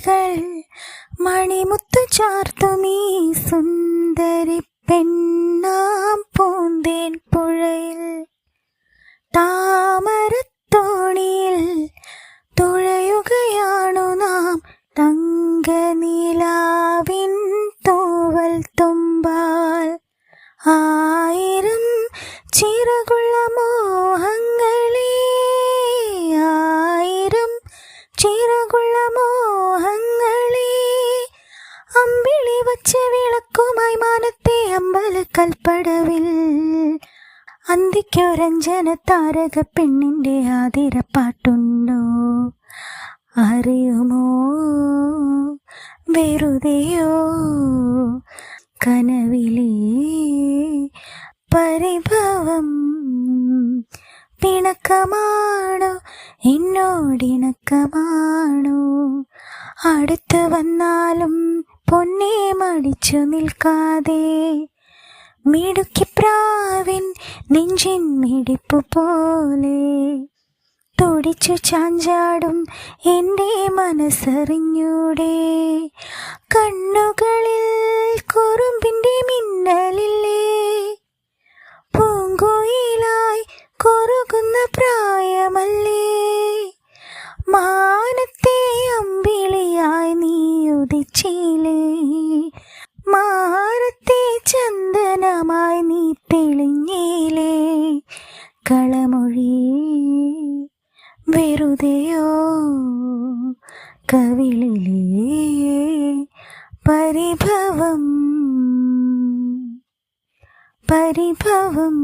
മിഴികൾ മണിമുത്തു ചാർത്തുമീ സുന്ദരി പെണ്ണാം പൂന്തേൻ പുഴയിൽ താമരത്തോണിയിൽ തുഴയുകയാണു നാം തങ്കനിലാവിൻ തൂവൽ തുമ്പാൽ. ആയിരം ചിറകുള്ള മോഹങ്ങളെ, ആയിരം ചിറകുള്ള മോഹങ്ങളെ, അമ്പിളി വച്ച വിളക്കുമായി മാനത്തെ അമ്പലക്കൽപ്പടവിൽ അന്തിക്കൊരഞ്ജന താരക പെണ്ണിൻ്റെ ആതിരപ്പാട്ടുണ്ടോ അറിയുമോ? വെറുതെയോ കനവിലേ പരിഭവം, പിണക്കമാണോ എന്നോടിണക്കമാണോ? അടുത്ത് വന്നാലും പൊന്നെ മടിച്ചു നിൽക്കാതെ, മിടുക്കിപ്രാവിൻ നെഞ്ചിൻ മിടിപ്പു പോലെ തുടിച്ചു ചാഞ്ചാടും എൻ്റെ മനസ്സറിഞ്ഞൂടെ? കണ്ണുകളിൽ കുറുമ്പിൻ്റെ മിന്നലില്ലേ, പൂങ്കുയിലായി കുറുകുന്ന പ്രായമല്ലേ, മാനത്തെ അമ്പിളിയായി നീ ഉദിച്ചില്ലേ, മാറത്തെ ചന്ദനമായി നീ തെളിഞ്ഞില്ലേ? കളമൊഴി വെറുതെയോ കവിളിലേ പരിഭവം പരിഭവം.